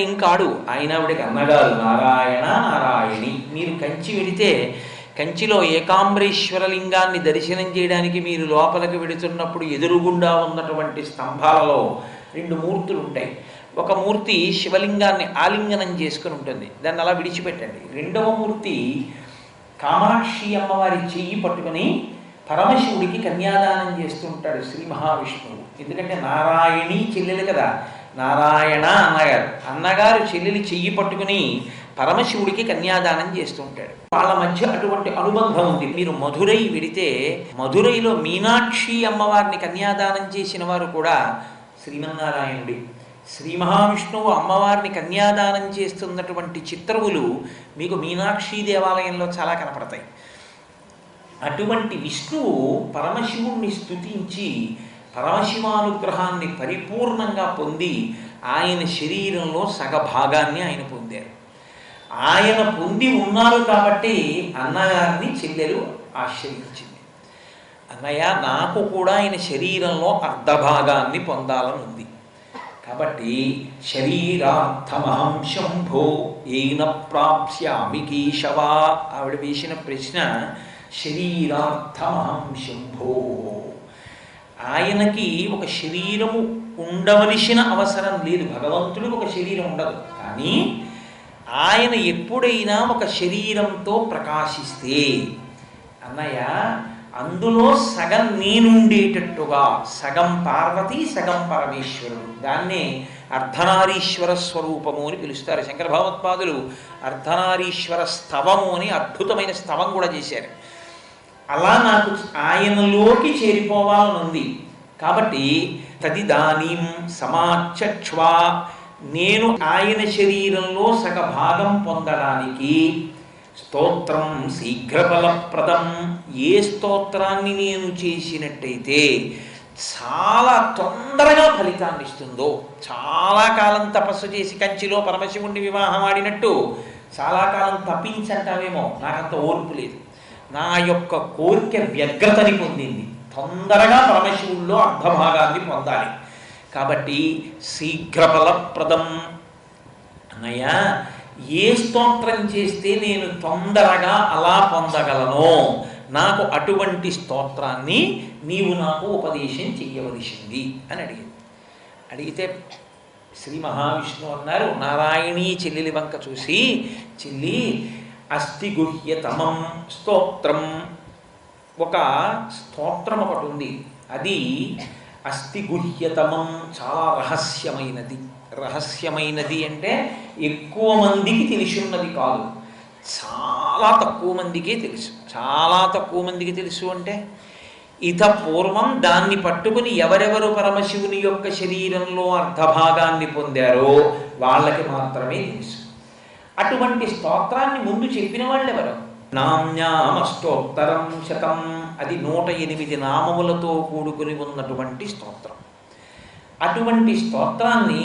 ఏం కాడు ఆయన, ఆవిడకి అన్నగారు నారాయణ నారాయణి. మీరు కంచి వెడితే కంచిలో ఏకాంబరేశ్వర లింగాన్ని దర్శనం చేయడానికి మీరు లోపలికి వెడుతున్నప్పుడు ఎదురుగుండా ఉన్నటువంటి స్తంభాలలో రెండు మూర్తులు ఉంటాయి. ఒక మూర్తి శివలింగాన్ని ఆలింగనం చేసుకుని ఉంటుంది, దాన్ని అలా విడిచిపెట్టండి. రెండవ మూర్తి కామాక్షి అమ్మవారి చెయ్యి పట్టుకుని పరమశివుడికి కన్యాదానం చేస్తుంటాడు శ్రీ మహావిష్ణువు. ఎందుకంటే నారాయణి చెల్లెలు కదా, నారాయణ అన్నగారు, అన్నగారు చెల్లెలి చెయ్యి పట్టుకుని పరమశివుడికి కన్యాదానం చేస్తుంటాడు. వాళ్ళ మధ్య అటువంటి అనుబంధం ఉంది. మీరు మధురై వెడితే మధురైలో మీనాక్షి అమ్మవారిని కన్యాదానం చేసిన వారు కూడా శ్రీమన్నారాయణుడి. శ్రీ మహావిష్ణువు అమ్మవారిని కన్యాదానం చేస్తున్నటువంటి చిత్రములు మీకు మీనాక్షి దేవాలయంలో చాలా కనపడతాయి. అటువంటి విష్ణువు పరమశివుణ్ణి స్తుతించి పరమశివానుగ్రహాన్ని పరిపూర్ణంగా పొంది ఆయన శరీరంలో సగభాగాన్ని ఆయన పొందారు. ఆయన పొంది ఉన్నారు కాబట్టి అన్నగారిని చెల్లెలు ఆశ్రయించింది. అన్నయ్య, నాకు కూడా ఆయన శరీరంలో అర్ధభాగాన్ని పొందాలని ఉంది, కాబట్టి శరీరార్థమహం శంభో ఏన ప్రాప్స్యామి కేశవ. ఆవిడ వేసిన ప్రశ్న శరీరార్థమహం శంభో. ఆయనకి ఒక శరీరము ఉండవలసిన అవసరం లేదు, భగవంతుడికి ఒక శరీరం ఉండదు. కానీ ఆయన ఎప్పుడైనా ఒక శరీరంతో ప్రకాశిస్తే అన్నయ్య, అందులో సగం నేనుండేటట్టుగా, సగం పార్వతి సగం పరమేశ్వరుడు, దాన్నే అర్ధనారీశ్వర స్వరూపము అని పిలుస్తారు. శంకర భగవత్పాదులు అర్ధనారీశ్వర స్తవము అని అద్భుతమైన స్తవం కూడా చేశారు. అలా నాకు ఆయనలోకి చేరిపోవాలని ఉంది. కాబట్టి తదిదానీం సమాచక్ష్వా, నేను ఆయన శరీరంలో సగభాగం పొందడానికి స్తోత్రం శీఘ్రఫలప్రదం, ఏ స్తోత్రాన్ని నేను చేసినట్టయితే చాలా తొందరగా ఫలితాన్ని ఇస్తుందో. చాలా కాలం తపస్సు చేసి కంచిలో పరమశివుణ్ణి వివాహం ఆడినట్టు చాలా కాలం తప్పించంటావేమో, నాకంత ఓర్పు లేదు. నా యొక్క కోరిక వ్యగ్రతని పొందింది, తొందరగా పరమశివుల్లో అర్ధభాగాన్ని పొందాలి. కాబట్టి శీఘ్రఫలప్రదం. అన్నయ్య, ఏ స్తోత్రం చేస్తే నేను తొందరగా అలా పొందగలనో నాకు అటువంటి స్తోత్రాన్ని నీవు నాకు ఉపదేశం చెయ్యవలసింది అని అడిగితే శ్రీ మహావిష్ణువు అన్నారు, నారాయణీ చెల్లెలి వంక చూసి, చెల్లి అస్తి గుహ్యతమం స్తోత్రం, ఒక స్తోత్రం ఒకటి ఉంది, అది అస్తి గుహ్యతమం, చాలా రహస్యమైనది. రహస్యమైనది అంటే ఎక్కువ మందికి తెలిసి ఉన్నది కాదు, చాలా తక్కువ మందికే తెలుసు. చాలా తక్కువ మందికి తెలుసు అంటే ఇత పూర్వం దాన్ని పట్టుకుని ఎవరెవరు పరమశివుని యొక్క శరీరంలో అర్ధభాగాన్ని పొందారో వాళ్ళకి మాత్రమే తెలుసు. అటువంటి స్తోత్రాన్ని ముందు చెప్పిన వాళ్ళు ఎవరు? నామ్యామష్టోత్తరం శతం, అది 108 నామములతో కూడుకుని ఉన్నటువంటి స్తోత్రం. అటువంటి స్తోత్రాన్ని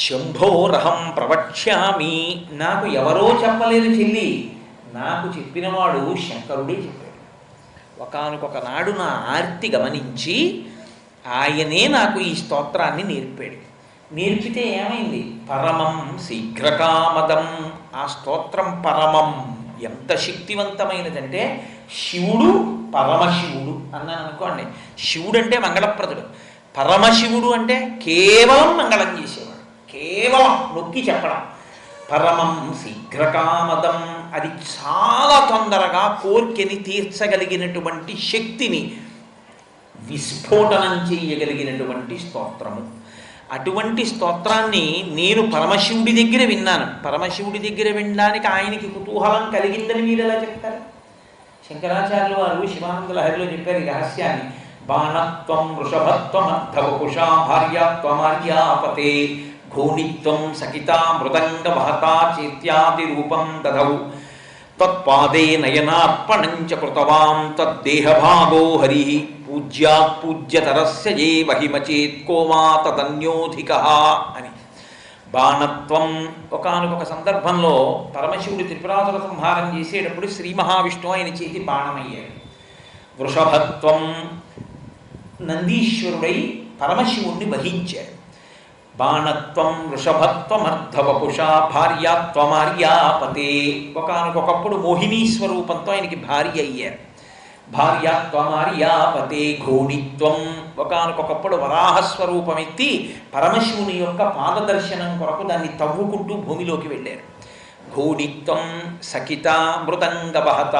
శంభోరహం ప్రవక్ష్యామి, నాకు ఎవరో చెప్పలేదు చెల్లి, నాకు చెప్పినవాడు శంకరుడే చెప్పాడు. ఒకానొక నాడు నా ఆర్తి గమనించి ఆయనే నాకు ఈ స్తోత్రాన్ని నేర్పాడు. నేర్పితే ఏమైంది? పరమం శీఘ్రకామదం. ఆ స్తోత్రం పరమం, ఎంత శక్తివంతమైనదంటే శివుడు పరమశివుడు అన్నాను అనుకోండి. శివుడు అంటే మంగళప్రదుడు, పరమశివుడు అంటే కేవలం మంగళం చేసేవాడు, కేవలం నొక్కి చెప్పడం. పరమం శీఘ్రకామదం, అది చాలా తొందరగా కోర్కెని తీర్చగలిగినటువంటి శక్తిని విస్ఫోటనం చేయగలిగినటువంటి స్తోత్రము. అటువంటి స్తోత్రాన్ని నేను పరమశివుడి దగ్గర విన్నాను. పరమశివుడి దగ్గర వినడానికి ఆయనకి కుతూహలం కలిగిందని మీరు ఎలా చెప్తారు? శంకరాచార్యులు వారు శివానంద లహరిలో చెప్పారు ఈ రహస్యాన్ని. బాణత్వం వృషభత్వం అర్థవకుషా భార్యాత్వమార్యాపతే ఘోణిత్వం సకితా మృదంగ మహతా చేత్యాది రూపం దదౌ తత్పాదే నయనార్పణంచ కృతవాం తద్దేహభాగో హరి పూజ్యాత్ పూజ్యతరస్య ఏ మహిమచేత్ కోమా తదన్యోధికః అని. బాణత్వం, ఒకానొక సందర్భంలో పరమశివుడు త్రిపురాసుర సంహారం చేసేటప్పుడు శ్రీ మహావిష్ణువు ఆయన చేతి బాణమయ్యాడు. వృషభత్వం, నందీశ్వరుడై పరమశివుణ్ణి వహించాడు. బాణత్వం వృషభత్వమర్ధవపుషా భార్యాత్వమార్యాపతే. ఒకనకొకప్పుడు మోహినీ స్వరూపంతో ఆయనకి భార్య అయ్యారు. భార్యాత్వమార్యాపతే. ఘోడిత్వం ఒకనకొకప్పుడు వరాహస్వరూపం ఎత్తి పరమశివుని యొక్క పాదదర్శనం కొరకు దాన్ని తవ్వుకుంటూ భూమిలోకి వెళ్ళారు. ఘోడిత్వం సఖిత మృదంగవహత.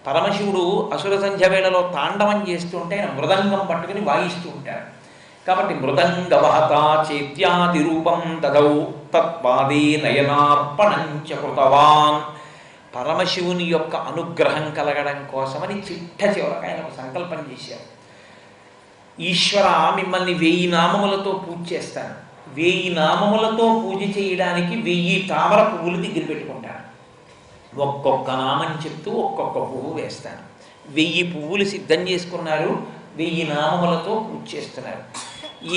పరమశివుడు అసుర సంధ్య వేళలో తాండవం చేస్తుంటే ఆయన మృదంగం పట్టుకుని వాయిస్తూ ఉంటారు. కాబట్టి మృదంగవహత చేత్యాది రూపం దదౌ తత్పాదే నయనార్పణంచ కృతవాన్. పరమశివుని యొక్క అనుగ్రహం కలగడం కోసమని చిట్ట చివరికి ఆయన ఒక సంకల్పం చేశారు. ఈశ్వర, మిమ్మల్ని 1000 నామములతో పూజ చేస్తాను. 1000 నామములతో పూజ చేయడానికి 1000 తామర పువ్వులు దగ్గర పెట్టుకుంటాను. ఒక్కొక్క నామం చెప్తూ ఒక్కొక్క పువ్వు వేస్తాను. 1000 పువ్వులు సిద్ధం చేసుకున్నారు. 1000 నామములతో పూజ చేస్తున్నారు.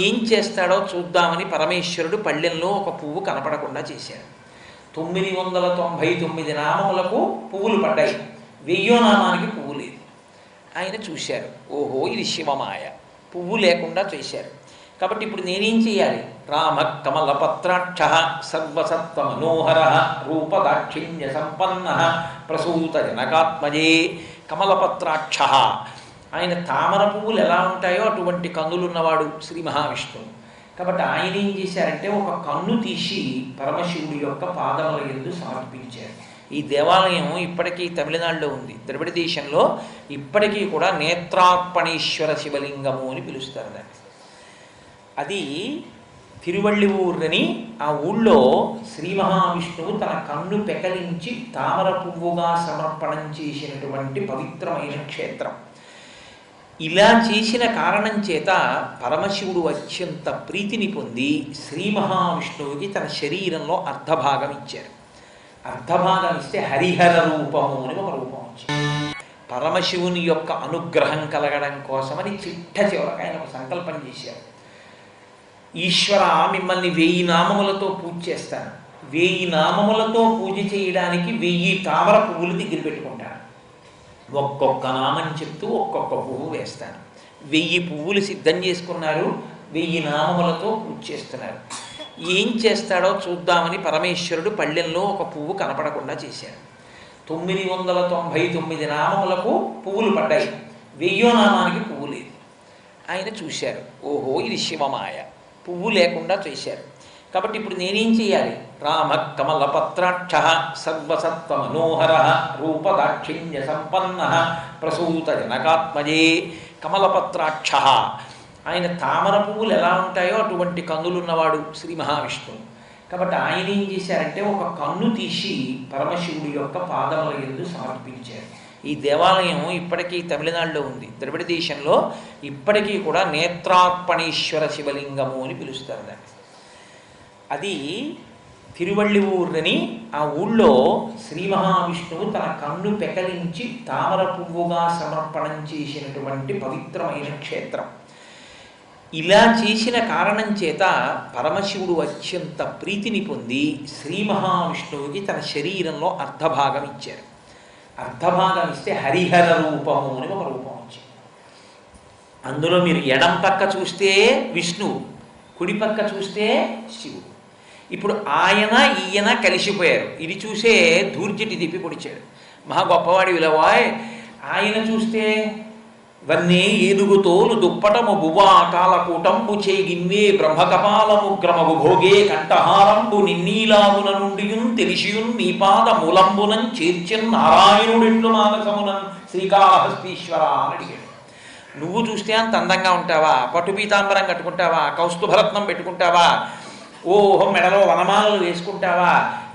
ఏం చేస్తాడో చూద్దామని పరమేశ్వరుడు పళ్ళెంలో ఒక పువ్వు కనపడకుండా చేశాడు. 999 నామములకు పువ్వులు పడ్డాయి. 1000వ నామానికి పువ్వు లేదు. ఆయన చూశారు, ఓహో ఇది శివమాయ, పువ్వు లేకుండా చేశారు. కాబట్టి ఇప్పుడు నేనేం చేయాలి? రామ కమలపత్రాక్ష సర్వసత్వ మనోహర రూపదాక్షిణ్య సంపన్న ప్రసూత జనకాత్మజే. కమలపత్రాక్ష, ఆయన తామర పువ్వులు ఎలా ఉంటాయో అటువంటి కన్నులున్నవాడు శ్రీ మహావిష్ణువు. కాబట్టి ఆయన ఏం చేశారంటే ఒక కన్ను తీసి పరమశివుడి యొక్క పాదముల యందు సమర్పించారు. ఈ దేవాలయం ఇప్పటికీ తమిళనాడులో ఉంది. ద్రవిడ దేశంలో ఇప్పటికీ కూడా నేత్రార్పణేశ్వర శివలింగము అని పిలుస్తారు దాన్ని. అది తిరువళ్ళిఊరని ఆ ఊళ్ళో శ్రీ మహావిష్ణువు తన కన్ను పెకలించి తామర పువ్వుగా సమర్పణం చేసినటువంటి పవిత్రమైన క్షేత్రం. ఇలా చేసిన కారణం చేత పరమశివుడు అత్యంత ప్రీతిని పొంది శ్రీ మహావిష్ణువుకి తన శరీరంలో అర్ధభాగం ఇచ్చారు. అర్ధభాగం ఇస్తే హరిహర రూపము అని ఒక రూపం వచ్చింది. పరమశివుని యొక్క అనుగ్రహం కలగడం కోసమని చిట్ట చివరికి ఆయన ఒక సంకల్పం చేశారు. ఈశ్వర, మిమ్మల్ని 1000 నామములతో పూజ చేస్తాను. 1000 నామములతో పూజ చేయడానికి 1000 తామర పువ్వులు దగ్గర పెట్టుకుంటాను. ఒక్కొక్క నామం చెప్తూ ఒక్కొక్క పువ్వు వేస్తాను. 1000 పువ్వులు సిద్ధం చేసుకున్నారు. 1000 నామములతో పూజ చేస్తున్నారు. ఏం చేస్తాడో చూద్దామని పరమేశ్వరుడు పళ్ళెంలో ఒక పువ్వు కనపడకుండా చేశాడు. 999 నామములకు పువ్వులు పడ్డాయి. 1000వ నామానికి పువ్వు లేదు. ఆయన చూశారు, ఓహో ఇది శివమాయ, పువ్వు లేకుండా చేశారు. కాబట్టి ఇప్పుడు నేనేం చేయాలి? రామ కమలపత్రాక్ష సర్వసత్వ మనోహర రూపదాక్షిణ్య సంపన్న ప్రసూత జనకాత్మజే. కమలపత్రాక్ష, ఆయన తామర పువ్వులు ఎలా ఉంటాయో అటువంటి కన్నులున్నవాడు శ్రీ మహావిష్ణువు. కాబట్టి ఆయన ఏం చేశారంటే ఒక కన్ను తీసి పరమశివుడి యొక్క పాదముల యందు సమర్పించారు. ఈ దేవాలయం ఇప్పటికీ తమిళనాడులో ఉంది. ద్రవిడ దేశంలో ఇప్పటికీ కూడా నేత్రార్పణేశ్వర శివలింగము అని పిలుస్తారు దాన్ని. అది తిరువళ్ళిఊరని ఆ ఊళ్ళో శ్రీ మహావిష్ణువు తన కన్ను పెకలించి తామర పువ్వుగా సమర్పణం చేసినటువంటి పవిత్రమైన క్షేత్రం. ఇలా చేసిన కారణం చేత పరమశివుడు అత్యంత ప్రీతిని పొంది శ్రీ మహావిష్ణువుకి తన శరీరంలో అర్ధభాగం ఇచ్చారు. అర్ధభాగం ఇస్తే హరిహర రూపము అని ఒక రూపం వచ్చింది. అందులో మీరు ఎడం పక్క చూస్తే విష్ణువు, కుడి పక్క చూస్తే శివుడు. ఇప్పుడు ఆయన ఈయన కలిసిపోయారు. ఇది చూసే దూర్జటి తిప్పి పొడిచాడు. మహా గొప్పవాడి విలవాయ్. ఆయన చూస్తే వన్నే ఏనుగుతోలు దుప్పటము బువా కాలకూటంబు చేగిన్వే బ్రహ్మకపాలము గ్రమగు భోగే కంఠహారంబు నిన్నీలామున నుండియున్ తెలిసియున్ నీ పాద మూలంబునం చేర్చన్ నారాయణుడెట్లు మానసమునన్ శ్రీకాళహస్తీశ్వర అని అడిగాడు. నువ్వు చూస్తే అంత అందంగా ఉంటావా? పట్టు పీతాంబరం కట్టుకుంటావా? కౌస్తుభరత్నం పెట్టుకుంటావా? ఓహో మెడలో వనమాలలు వేసుకుంటావా?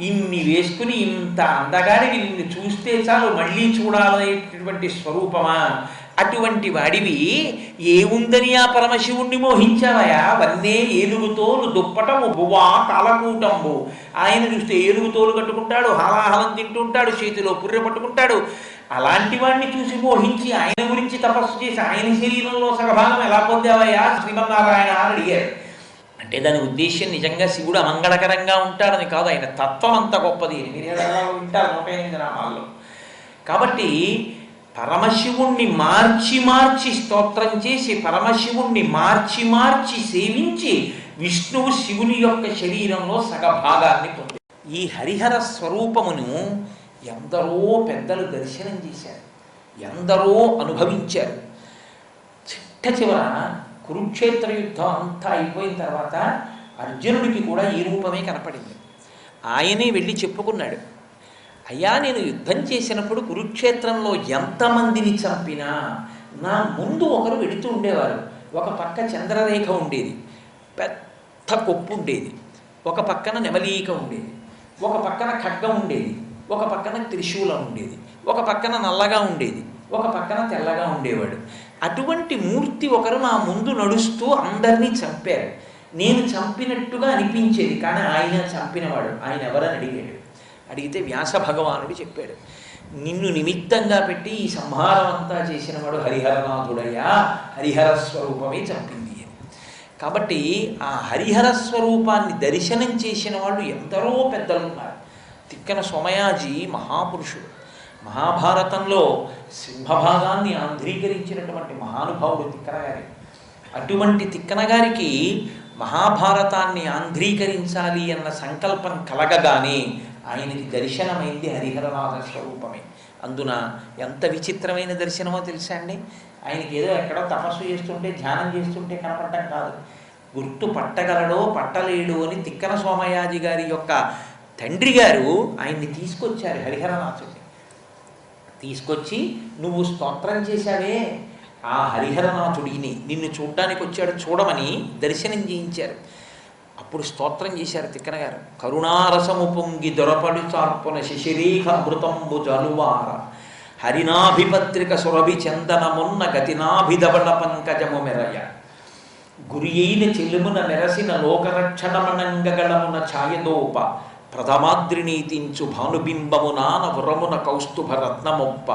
ఇన్ని వేసుకుని ఇంత అందగాడివి నిన్ను చూస్తే చాలు మళ్ళీ చూడాలనేటువంటి స్వరూపమా? అటువంటి వాడివి ఏముందని ఆ పరమశివుణ్ణి మోహించావయా? వన్నే ఏనుగుతోలు దుప్పటము బువా కాలకూటంబు. ఆయన చూస్తే ఏనుగుతోలు కట్టుకుంటాడు, హాలాహలం తింటుంటాడు, చేతిలో పుర్రె పట్టుకుంటాడు. అలాంటి వాడిని చూసి మోహించి ఆయన గురించి తపస్సు చేసి ఆయన శరీరంలో సగభాగం ఎలా పొందావయ్యా శ్రీమన్నారాయణ అని అడిగారు. అంటే దాని ఉద్దేశ్యం నిజంగా శివుడు అమంగళకరంగా ఉంటాడని కాదు, ఆయన తత్వం అంత గొప్పది. మీరు వింటారు 108 నామాల్లో. కాబట్టి పరమశివుణ్ణి మార్చి మార్చి స్తోత్రం చేసి పరమశివుణ్ణి మార్చి మార్చి సేవించి విష్ణువు శివుని యొక్క శరీరంలో సగభాగాన్ని పొందాడు. ఈ హరిహర స్వరూపమును ఎందరో పెద్దలు దర్శనం చేశారు, ఎందరో అనుభవించారు. చిట్ట చివర కురుక్షేత్ర యుద్ధం అంతా అయిపోయిన తర్వాత అర్జునుడికి కూడా ఈ రూపమే కనపడింది. ఆయనే వెళ్ళి చెప్పుకున్నాడు, అయ్యా నేను యుద్ధం చేసినప్పుడు కురుక్షేత్రంలో ఎంతమందిని చంపినా నా ముందు ఒకరు వెళుతూ ఉండేవారు. ఒక పక్క చంద్రరేఖ ఉండేది, పెద్ద కొప్పు ఉండేది, ఒక పక్కన నెమలీక ఉండేది, ఒక పక్కన ఖడ్గం ఉండేది, ఒక పక్కన త్రిశూలం ఉండేది, ఒక పక్కన నల్లగా ఉండేది, ఒక పక్కన తెల్లగా ఉండేవాడు. అటువంటి మూర్తి ఒకరు నా ముందు నడుస్తూ అందరినీ చంపారు. నేను చంపినట్టుగా అనిపించేది, కానీ ఆయన చంపినవాడు. ఆయన ఎవరని అడిగాడు. అడిగితే వ్యాస భగవానుడు చెప్పాడు, నిన్ను నిమిత్తంగా పెట్టి ఈ సంహారం అంతా చేసినవాడు హరిహరనాథుడయ్యా, హరిహర స్వరూపమే చంపింది అని. కాబట్టి ఆ హరిహర స్వరూపాన్ని దర్శనం చేసిన వాళ్ళు ఎందరో పెద్దలు ఉన్నారు. తిక్కన సోమయాజి మహాపురుషుడు, మహాభారతంలో సింహభాగాన్ని ఆంధ్రీకరించినటువంటి మహానుభావుడు తిక్కన గారి. అటువంటి తిక్కన గారికి మహాభారతాన్ని ఆంధ్రీకరించాలి అన్న సంకల్పం కలగగానే ఆయనకి దర్శనమైంది హరిహరనాథ స్వరూపమే. అందున ఎంత విచిత్రమైన దర్శనమో తెలుసా అండి. ఆయనకి ఏదో ఎక్కడో తపస్సు చేస్తుంటే ధ్యానం చేస్తుంటే కనపడటం కాదు, గుర్తు పట్టగలడో పట్టలేడు అని తిక్కన సోమయాజి గారి యొక్క తండ్రి గారు ఆయన్ని తీసుకొచ్చారు. హరిహరనాథుడిని తీసుకొచ్చి, నువ్వు స్తోత్రం చేశావే ఆ హరిహరనాథుడిని నిన్ను చూడ్డానికి వచ్చాడు, చూడమని దర్శనం చేయించారు. అప్పుడు స్తోత్రం చేశారు తిక్కన గారు. కరుణారసము పొంగి దొరపడి చార్పున శిశిరేఖ అమృతంబు జలువార హరినాభిపత్రిక సురభి చందనమున్న గతినాభిధవళ పంకజము మెరయ గురి అయిన చెలుమున మెరసిన లోకరక్షణమనంగగళమున ఛాయదోప ప్రథమాద్రినీతించు భానుబింబమునాన వరమున కౌస్తుభ రత్నమొప్ప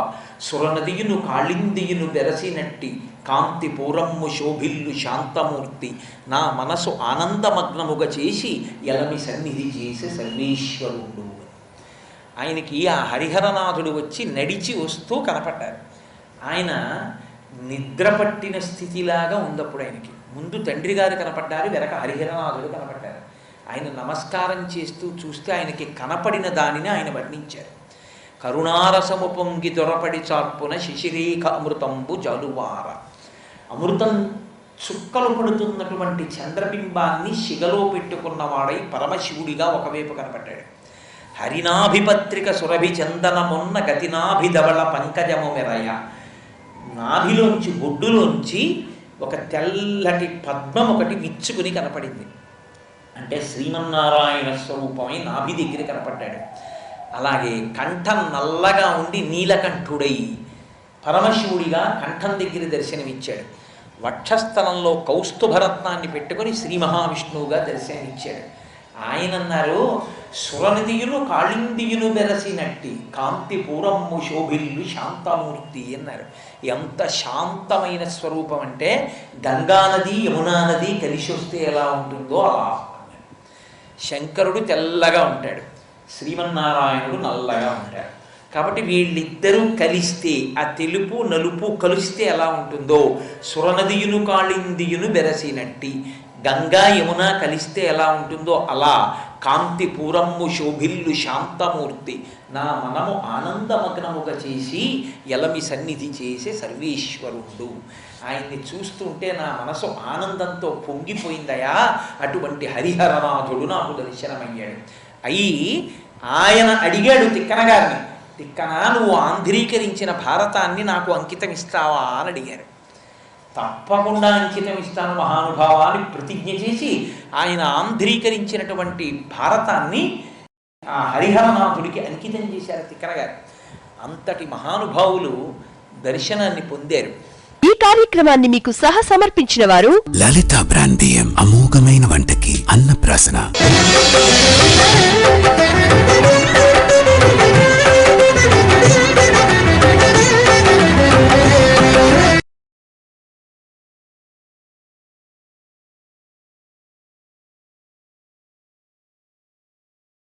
సురనదియును కాళిందియును బెరసినట్టి కాంతి పూరమ్ము శోభిల్లు శాంతమూర్తి నా మనసు ఆనందమగ్నముగా చేసి ఎలమి సన్నిధి చేసే సర్వేశ్వరుడు. ఆయనకి ఆ హరిహరనాథుడు వచ్చి నడిచి వస్తూ కనపడ్డారు. ఆయన నిద్రపట్టిన స్థితిలాగా ఉందప్పుడు ఆయనకి. ముందు తండ్రి గారు కనపడ్డారు, వెనక హరిహరనాథుడు కనపడ్డారు. ఆయన నమస్కారం చేస్తూ చూస్తే ఆయనకి కనపడిన దానిని ఆయన వర్ణించారు. కరుణారసము పొంగి దొరపడి చార్పున శిశిరేఖ అమృతంబు జాలువార. అమృతం చుక్కలు పడుతున్నటువంటి చంద్రబింబాన్ని శిగలో పెట్టుకున్నవాడై పరమశివుడిగా ఒకవైపు కనపడ్డాడు. హరినాభిపత్రిక సురభి చందనమున్న గతినాభిధవళ పంకజము మెరయ. నాభిలోంచి బొడ్డులోంచి ఒక తెల్లటి పద్మం ఒకటి విచ్చుకుని కనపడింది. అంటే శ్రీమన్నారాయణ స్వరూపమై నాభి దగ్గర కనపడ్డాడు. అలాగే కంఠం నల్లగా ఉండి నీలకంఠుడై పరమశివుడిగా కంఠం దగ్గర దర్శనమిచ్చాడు. వక్షస్థలంలో కౌస్తుభరత్నాన్ని పెట్టుకొని శ్రీ మహావిష్ణువుగా దర్శనమిచ్చాడు. ఆయన అన్నారు, సురనిధియును కాళిందియును బెరసినట్టి కాంతి పూరమ్ము శోభిల్లు శాంతమూర్తి అన్నారు. ఎంత శాంతమైన స్వరూపం అంటే గంగానది యమునా నది కలిసి వస్తే ఎలా ఉంటుందో అలా. శంకరుడు తెల్లగా ఉంటాడు, శ్రీమన్నారాయణుడు నల్లగా ఉంటాడు. కాబట్టి వీళ్ళిద్దరూ కలిస్తే, ఆ తెలుపు నలుపు కలిస్తే ఎలా ఉంటుందో, సురనదియును కాళిందియును బెరసినట్టి గంగా యమున కలిస్తే ఎలా ఉంటుందో అలా కాంతి పూరమ్ము శోభిల్లు శాంతమూర్తి నా మనము ఆనందమగ్నముగా చేసి ఎలమి సన్నిధి చేసే సర్వేశ్వరుడు. ఆయన్ని చూస్తుంటే నా మనసు ఆనందంతో పొంగిపోయిందయా. అటువంటి హరిహరనాథుడు నాకు దర్శనమయ్యాడు. అయి ఆయన అడిగాడు తిక్కన గారిని, తిక్కన నువ్వు ఆంధ్రీకరించిన భారతాన్ని నాకు అంకితం ఇస్తావా అని అడిగారు. తప్పకుండా అంకితం ఇస్తాను మహానుభావ అని ప్రతిజ్ఞ చేసి ఆయన ఆంధ్రీకరించినటువంటి భారతాన్ని ఆ హరిహరనాథుడికి అంకితం చేశారు తిక్కన గారు. అంతటి మహానుభావులు దర్శనాన్ని పొందారు. ఈ కార్యక్రమాన్ని మీకు సహ సమర్పించిన వారు లలిత బ్రాండ్ బియ్యం, అమోఘమైన వంటకి అన్నప్రాసన.